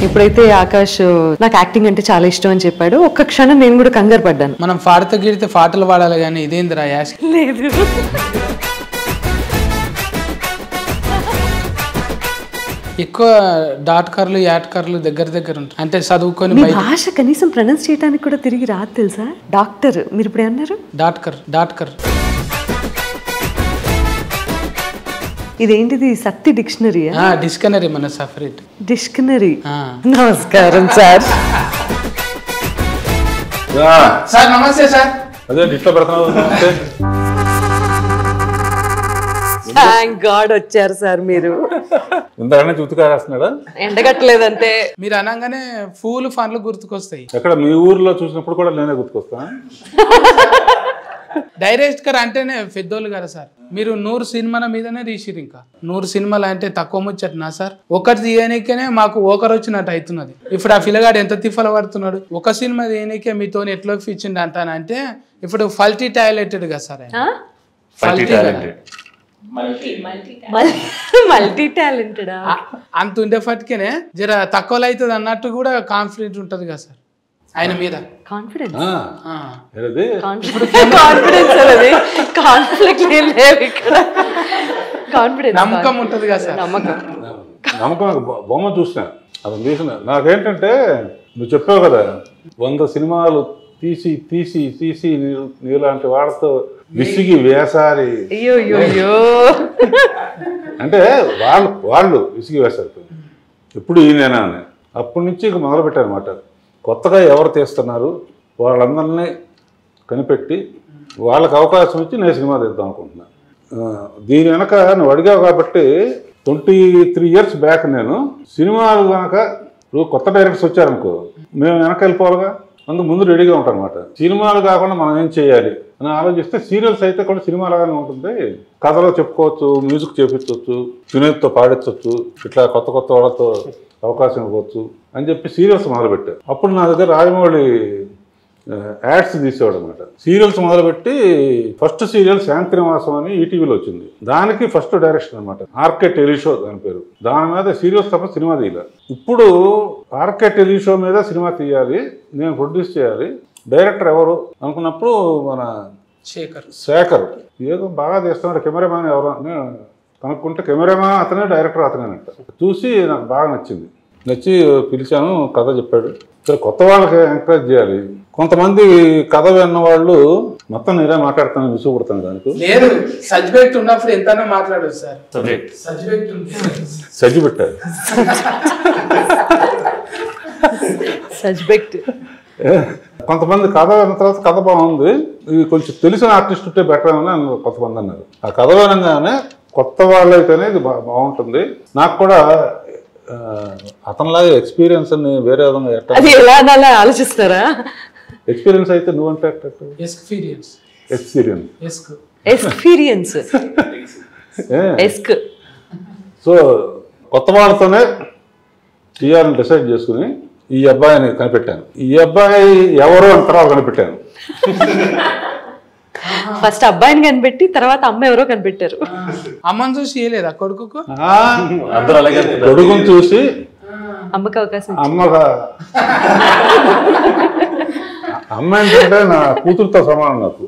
ఇప్పుడైతే ఆకాష్ నాకు యాక్టింగ్ అంటే చాలా ఇష్టం అని చెప్పాడు. ఒక్క క్షణం నేను కూడా కంగారు పడ్డాను. మనం పాడితే గిడితే పాటలు పాడాలి కానీ ఇదేందిరా యాష్ లేదు. ఎక్కువ డాట్కర్లు యాట్కర్లు దగ్గర ఉంటాయి. అంటే చదువుకొని భాష కనీసం ప్రొనౌన్స్ చేయడానికి కూడా తిరిగి రాదు తెలుసా. డాక్టర్ మీరు ఇప్పుడు ఏమన్నారు? డాట్కర్ ఇదేంటిది? సత్తి డిక్షనరీ? డిక్షనరీ మన సపరేట్ డిక్షనరీ. నమస్కారం సార్. సార్ నమస్తే సార్. అదే ఇట్లా పెడతాను. థ్యాంక్ గాడ్ వచ్చారు సార్ మీరు. ఇంతకన్నా చుట్టుకారేస్తున్నాడా? ఎండగట్టలేదంటే మీరు అనగానే పూలు ఫన్లు గుర్తుకొస్తాయి. ఎక్కడ మీ ఊర్లో చూసినప్పుడు కూడా నేనే గుర్తుకొస్తా. డైరెక్టర్ అంటేనే పెద్దోళ్ళు కదా సార్. మీరు 100 సినిమాల మీదనే తీసిరు. ఇంకా 100 సినిమాలు అంటే తక్కువ ముచ్చట్నా సార్? ఒకటి తీయనికనే మాకు ఒకరు వచ్చినట్టు అవుతున్నది. ఇప్పుడు ఆ పిల్లగాడు ఎంత తిఫల పడుతున్నాడు. ఒక సినిమా తీయనికే మీతో ఎట్లా ఇచ్చిండు అంటానంటే ఇప్పుడు ఫల్టీ టాలెంటెడ్ కదా సార్. మల్టీ టాలెంటెడ్ అంత ఉండేపటికేనే జర తక్కువలో అవుతుంది అన్నట్టు కూడా కాన్ఫిడెంట్ ఉంటది కదా సార్ ఆయన మీద. కాన్ఫిడెన్స్ నమ్మకం ఉంటది కదా సార్. నమ్మకం. బొమ్మ చూసిన అతను తీసిన. నాకేంటంటే నువ్వు చెప్పావు కదా 100 సినిమాలు తీసి తీసి తీసి నీలాంటి వాళ్ళతో విసిగి వేసారి అంటే వాళ్ళు విసిగి వేసారు. ఎప్పుడు ఈయనేనా అని అప్పటి నుంచి ఇక మొదలు పెట్టారన్నమాట. కొత్తగా ఎవరు తీస్తున్నారు వాళ్ళందరినీ కనిపెట్టి వాళ్ళకి అవకాశం ఇచ్చి నేను సినిమా తీద్దాం అనుకుంటున్నాను. దీని వెనక నువ్వు అడిగావు కాబట్టి 23 years బ్యాక్ నేను సినిమాలు కనుక ఇప్పుడు కొత్త డైరెక్టర్స్ వచ్చారనుకో మేము వెనక వెళ్ళిపోవాలిగా. అందుకు ముందు రెడీగా ఉంటాం అనమాట. సినిమాలు కాకుండా మనం ఏం చేయాలి అని ఆలోచిస్తే సీరియల్స్ అయితే కూడా సినిమా లాగానే ఉంటుంది. కథలో చెప్పుకోవచ్చు, మ్యూజిక్ చేపించవచ్చు, వినోద్తో పాడించవచ్చు, ఇట్లా కొత్త కొత్త వాళ్ళతో అవకాశం ఇవ్వచ్చు అని చెప్పి సీరియల్స్ మొదలుపెట్టారు. అప్పుడు నా దగ్గర రాజమౌళి యాడ్స్ తీసేవాడు అనమాట. సీరియల్స్ మొదలుపెట్టి ఫస్ట్ సీరియల్ శాంతినివాసం అని ఈటీవీలో వచ్చింది. దానికి ఫస్ట్ డైరెక్షన్ అనమాట. ఆర్కే టెలిషో దాని పేరు. దాని మీద సీరియల్స్ తప్ప సినిమా తీయాలి. ఇప్పుడు ఆర్కే టెలిషో మీద సినిమా తీయాలి, నేను ప్రొడ్యూస్ చేయాలి. డైరెక్టర్ ఎవరు అనుకున్నప్పుడు మన శేఖర్ ఏదో బాగా తీస్తున్నాడు. కెమెరామ్యాన్ ఎవరు అని కనుక్కుంటే కెమెరామ్యాన్ అతనే, డైరెక్టర్ అతనేనంట. చూసి నాకు బాగా నచ్చి పిలిచాను. కథ చెప్పాడు. సరే కొత్త వాళ్ళకి ఎంకరేజ్ చేయాలి. కొంతమంది కథ విన్న వాళ్ళు మొత్తం నేనే మాట్లాడుతాను విసుగుపడతాను. దానికి సబ్జెక్ట్ ఉన్నప్పుడు ఎంత మాట్లాడదు సార్. సజ్జి పెట్టారు. కొంతమంది కథ విన్న తర్వాత కథ బాగుంది, ఇది కొంచెం తెలిసిన ఆర్టిస్ట్ ఉంటే బెటర్ అని కొంతమంది అన్నారు. ఆ కథ వినగానే కొత్త వాళ్ళు అయితేనే ఇది బాగుంటుంది. నాకు కూడా అతనిలాగా ఎక్స్పీరియన్స్ అని వేరే విధంగా ఆలోచిస్తారా? ఎక్స్పీరియన్స్ అయితే నువ్వంటే ఎక్స్పీరియన్స్. సో కొత్త వాళ్ళతోనే తీయాలని డిసైడ్ చేసుకుని ఈ అబ్బాయిని కనిపెట్టాను. ఈ అబ్బాయి ఎవరు అని తర్వాత కనిపెట్టాను. ఫస్ట్ అబ్బాయిని కనిపెట్టి తర్వాత అమ్మ ఎవరో కనిపెట్టారు. అమ్మని చూసి చేయలేదా కొడుకుకు? కొడుకుని చూసి అమ్మకి అవకాశం. అమ్మ ఏంటంటే నా కూతురుతో సమానం. నాకు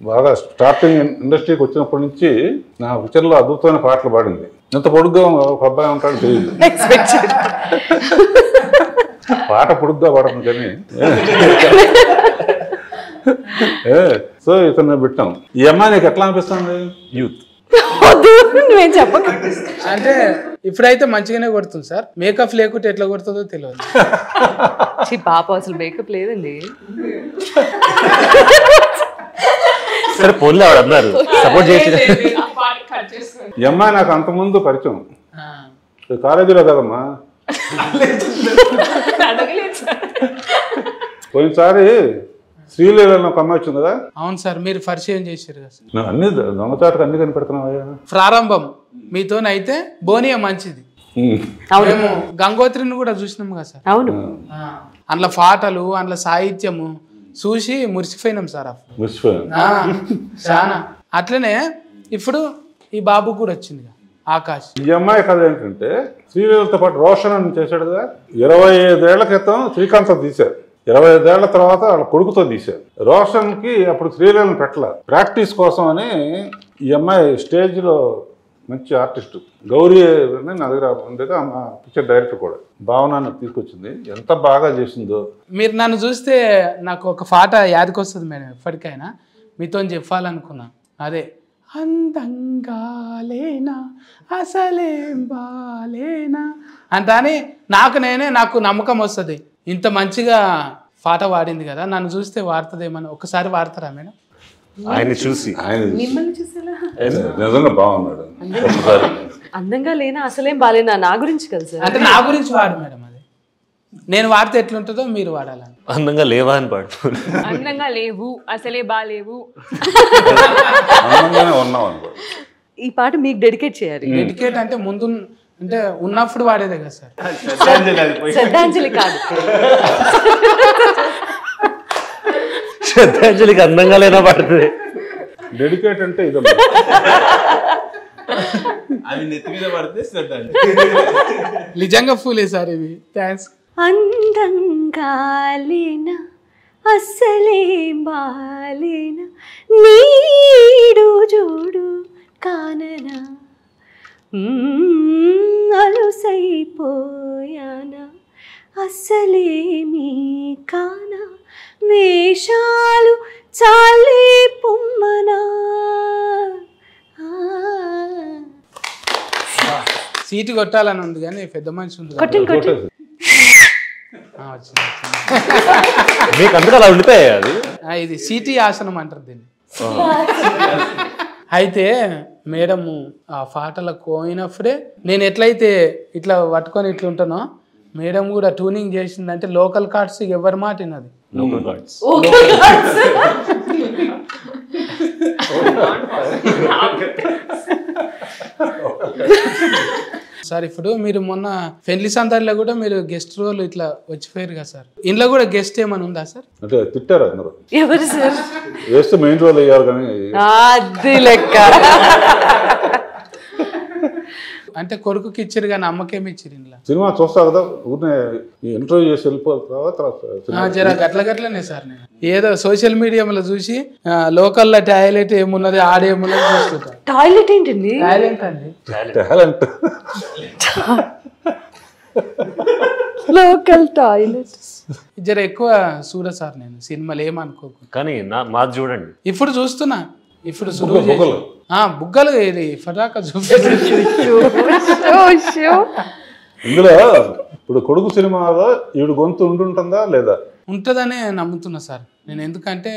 బాగా స్టార్టింగ్ ఇండస్ట్రీకి వచ్చినప్పటి నుంచి నా పిక్చర్లో అద్భుతమైన పాటలు పాడింది. ఎంత పొడుగ్గా ఒక అబ్బాయి ఉంటాడు తెలియదు. పాట పొడుగ్గా పాడను కానీ. సో ఇతను పెట్టాం. ఈ అమ్మాయి నీకు ఎట్లా అనిపిస్తుంది? యూత్ చెప్పక అంటే ఇప్పుడైతే మంచిగానే కొడుతుంది సార్. మేకప్ లేకుంటే ఎట్లా కొడుతుందో తెలియదు. పాప అసలు మేకప్ లేదండి. సరే పోన్లే అన్నారు సపోర్ట్ చేసి. ఈ అమ్మాయి నాకు అంతకుముందు పరిచయం కాలేజీలో కదమ్మా. పోయినసారి శ్రీలీలని ఒక అమ్మాయి వచ్చింది కదా. అవును సార్, మీరు పరిచయం చేశారు కదా సార్. అన్ని దొంగచాటుకు అన్ని కనిపెడుతున్నావా? ప్రారంభం మీతోనైతే బోనియా మంచిది. మేము గంగోత్రిని కూడా చూసినాము కదా సార్. అవును, అందులో పాటలు అందులో సాహిత్యము చూసి మురిసిపోయినాం సార్. చాలా అట్లనే ఇప్పుడు ఈ బాబు కూడా వచ్చింది. ఆకాష్. ఈ అమ్మాయి కథ ఏంటంటే శ్రీలీలతో పాటు రోషన్ అని చేశాడు కదా, 25 ఏళ్ల క్రితం శ్రీకాంత్తో తీశారు, 25 ఏళ్ల తర్వాత వాళ్ళ కొడుకుతో తీశారు. రోషన్కి అప్పుడు శ్రీలీలను పెట్టల, ప్రాక్టీస్ కోసం అని ఈ అమ్మాయి స్టేజ్లో మంచి ఆర్టిస్టు గౌరీ అని నా దగ్గర ఉండేది, ఆ పిక్చర్ డైరెక్టర్ కూడా భావనాన్ని తీసుకొచ్చింది, ఎంత బాగా చేసిందో. మీరు నన్ను చూస్తే నాకు ఒక పాట యాదకొస్తుంది మేడం, ఎప్పటికైనా మీతో చెప్పాలనుకున్నా. అదే అందంగా లేనా అసలేం బాలేనా అంటాని నాకు నమ్మకం వస్తుంది. ఇంత మంచిగా పాట వాడింది కదా, నన్ను చూస్తే వాడుతుందేమని ఒకసారి వాడతారా మేడం? ఆయన చూసి మిమ్మల్ని చూసేలా నిజంగా బాగున్నాడు. అందంగా లేనా అసలేం బాలేనా నా గురించి కదా సార్. అంటే నా గురించి వాడు మేడం, అది నేను వాడితే ఎట్లుంటుందో మీరు వాడాలని. అందంగా లేవా అని పాడు. అందంగా లేవు అసలే బాలేవు. అందంగానే ఉన్నాం అనుకో. ఈ పాట మీకు డెడికేట్ చేయాలి. డెడికేట్ అంటే ముందు అంటే ఉన్నప్పుడు వాడేదే కదా సార్. శ్రద్ధాంజలి కాదు, శ్రద్ధాంజలికి అందంగా లేనా పడుతుంది. డెడికేట్ అంటే ఇది అవి నెత్తి మీద పడితే శ్రద్ధాంజలి. నిజంగా ఫూలే సార్ ఇవి. థ్యాంక్స్. అందంగా లేనా అస్సలేం బాలేనా నీడు జోడు కాననా అలుసైపోయానా అస్సలేమీ కానా వేషాలు చాలే పొమ్మనా. సీటు కొట్టాలని ఉంది కానీ పెద్ద మనిషి ఉంది. మీకు అందుకు అలా ఉండిపోయాయి అది. ఇది సీటీ ఆసనం అంటారు దీన్ని. అయితే మేడము ఆ పాటలకు పోయినప్పుడే నేను ఎట్లయితే ఇట్లా పట్టుకొని ఇట్లా ఉంటానో మేడం కూడా ట్యూనింగ్ చేసిందంటే లోకల్ కార్డ్స్ ఎవరి మాట విన్నది. లోకల్ కార్డ్స్ సార్ ఇప్పుడు మీరు మొన్న పెళ్లి సందర్లో కూడా మీరు గెస్ట్ రోల్ ఇట్లా వచ్చిపోయారు కదా సార్, ఇంట్లో కూడా గెస్ట్ ఏమైనా ఉందా సార్? అంటే తిట్టారు అందరూ, ఎవరు సార్? వేస్తే మెయిన్ రోల్ అయ్యారు కానీ అది లెక్క. అంటే కొడుకుకి ఇచ్చారు కానీ అమ్మకేమి ఇచ్చారు ఇంట్లో? సినిమా చూస్తా కదా, ఊరినే ఇంటర్వ్యూ చేసి వెళ్ళిపోతావా తర్వాత జర గట్లనే సార్. నేను ఏదో సోషల్ మీడియాలో చూసి లోకల్లో టాయిలెట్ ఏమున్నది ఆడేమున్నది చూస్తుంటా. టాయిలెట్ ఏంటండి? టాయిలెట్ అండి, టాలెంట్. Local toilet. జర ఎక్కువ చూడ సార్ నేను సినిమాలు ఏమనుకోకు. కానీ మాది చూడండి, ఇప్పుడు చూస్తున్నా, ఇప్పుడు బుగ్గలు. బుగ్గలు ఇది ఇప్పటిదాకా చూపెట్టి. ఇందులో ఇప్పుడు కొడుకు సినిమాలో ఈవిడ గొంతు ఉంటుందా లేదా? ఉంటుందనే నమ్ముతున్నా సార్ నేను. ఎందుకంటే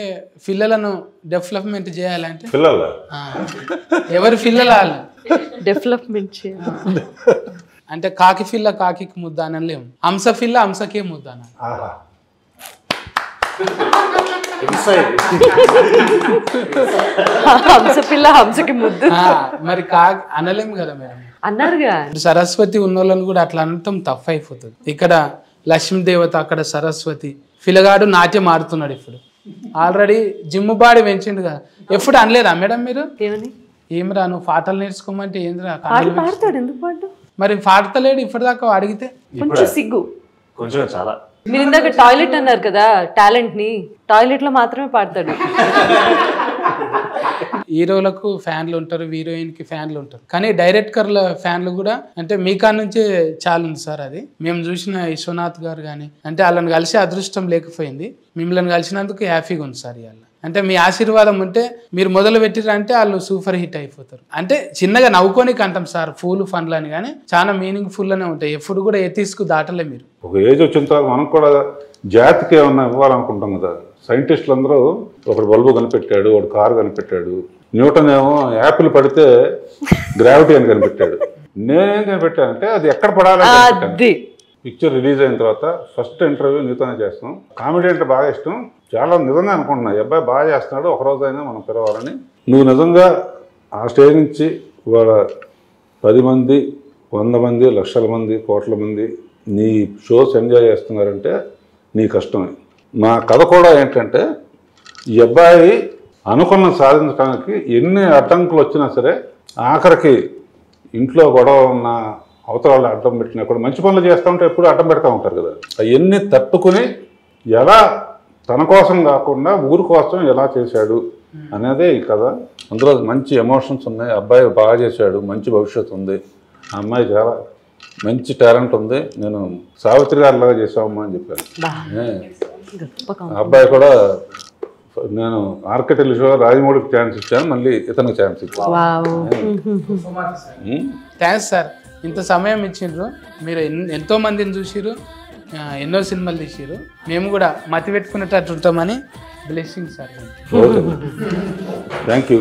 పిల్లలను డెవలప్మెంట్ చేయాలంటే పిల్లల ఎవరి పిల్లలు వాళ్ళు డెవలప్మెంట్ చేయాలి. అంటే కాకి పిల్ల కాకి ముద్ద అనలేము, హంస పిల్ల హంసకే ముద్ద అనాలి. ఆహా, హంస పిల్ల హంసకి ముద్దు మరి కాకి అనలేము కదా మేడం. అన్నారుగా. ఇప్పుడు సరస్వతి ఉన్నోళ్ళని కూడా అట్లా అనటం తప్పు అయిపోతుంది. ఇక్కడ లక్ష్మీదేవత, అక్కడ సరస్వతి. పిల్లగాడు నాట్యం ఆడుతున్నాడు ఇప్పుడు, ఆల్రెడీ జిమ్ బాడీ పెంచిండు కదా. ఎప్పుడు అనలేదా మేడం మీరు? ఏమని? ఏమిరా నువ్వు పాటలు నేర్చుకోమంటే ఏంద్రా? పాడతాడు, ఎందుకు పాడు? మరి పాడతలేడు ఇప్పటిదాకా అడిగితే. కొంచెం సిగ్గు, కొంచెం చాలా. మీరు ఇందాక టాయిలెట్ అన్నారు కదా, టాలెంట్ ని టాయిలెట్ లో మాత్రమే పాడతాడు. హీరోలకు ఫ్యాన్లు ఉంటారు, హీరోయిన్ కి ఫ్యాన్లు ఉంటారు, కానీ డైరెక్టర్ల ఫ్యాన్లు కూడా అంటే మీ కాడ నుంచే చాలా ఉంది సార్. అది మేము చూసిన విశ్వనాథ్ గారు కానీ అంటే వాళ్ళని కలిసి అదృష్టం లేకపోయింది, మిమ్మల్ని కలిసినందుకు హ్యాపీగా ఉంది సార్. ఇవాళ అంటే మీ ఆశీర్వాదం ఉంటే మీరు మొదలు పెట్టిరంటే వాళ్ళు సూపర్ హిట్ అయిపోతారు. అంటే చిన్నగా నవ్వుకోనికి అంటాం సార్ ఫూల్ ఫన్లు అని, కానీ చాలా మీనింగ్ ఫుల్ అనే ఉంటాయి. ఎప్పుడు కూడా ఎథిక్స్కు దాటలే మీరు. ఒక ఏజ్ వచ్చిన తర్వాత మనం కూడా జాతికి ఏమన్నా ఇవ్వాలనుకుంటాం కదా. సైంటిస్టులు అందరూ ఒకడు బల్బు కనిపెట్టాడు, ఒకడు కారు కనిపెట్టాడు, న్యూటన్ ఏమో యాపిల్ పడితే గ్రావిటీ అని కనిపెట్టాడు. నేనేం కనిపెట్టానంటే అది ఎక్కడ పడాలని. పిక్చర్ రిలీజ్ అయిన తర్వాత ఫస్ట్ ఇంటర్వ్యూ నీతోనే చేస్తాం. కామెడీ అంటే బాగా ఇష్టం, చాలా నిజంగా అనుకుంటున్నా ఈ అబ్బాయి బాగా చేస్తున్నాడు, ఒకరోజైనా మనం పిలవాలని. నువ్వు నిజంగా ఆ స్టేజ్ నుంచి ఇవాళ 10 మంది, 100 మంది, లక్షల మంది, కోట్ల మంది నీ షోస్ ఎంజాయ్ చేస్తున్నారంటే నీ కష్టమే. మా కథ కూడా ఏంటంటే ఈ అబ్బాయి అనుకున్న సాధించడానికి ఎన్ని అడ్డంకులు వచ్చినా సరే ఆఖరికి ఇంట్లో గొడవ ఉన్న అవతల వాళ్ళు అడ్డం పెట్టినా కూడా మంచి పనులు చేస్తూ ఉంటే ఎప్పుడు అడ్డం పెడతా ఉంటారు కదా, అవన్నీ తట్టుకుని ఎలా తన కోసం కాకుండా ఊరు కోసం ఎలా చేశాడు అనేదే ఈ కథ. అందులో మంచి ఎమోషన్స్ ఉన్నాయి. అబ్బాయి బాగా చేశాడు, మంచి భవిష్యత్తు ఉంది. ఆ అమ్మాయి చాలా మంచి టాలెంట్ ఉంది. నేను సావిత్రి గారి లాగా చేసామమ్మా అని చెప్పాను. ఆ అబ్బాయి కూడా నేను ఆర్కిటెల్ షో రాజమౌళికి ఛాన్స్ ఇచ్చాను, మళ్ళీ ఇతనికి ఛాన్స్ ఇచ్చాను. థ్యాంక్స్ సార్, ఇంత సమయం ఇచ్చిండ్రు. మీరు ఎంతో మందిని చూసిరు, ఎన్నో సినిమాలు తీసిరు. మేము కూడా మతి పెట్టుకునేటట్టు ఉంటామని blessing sir. Okay, thank you.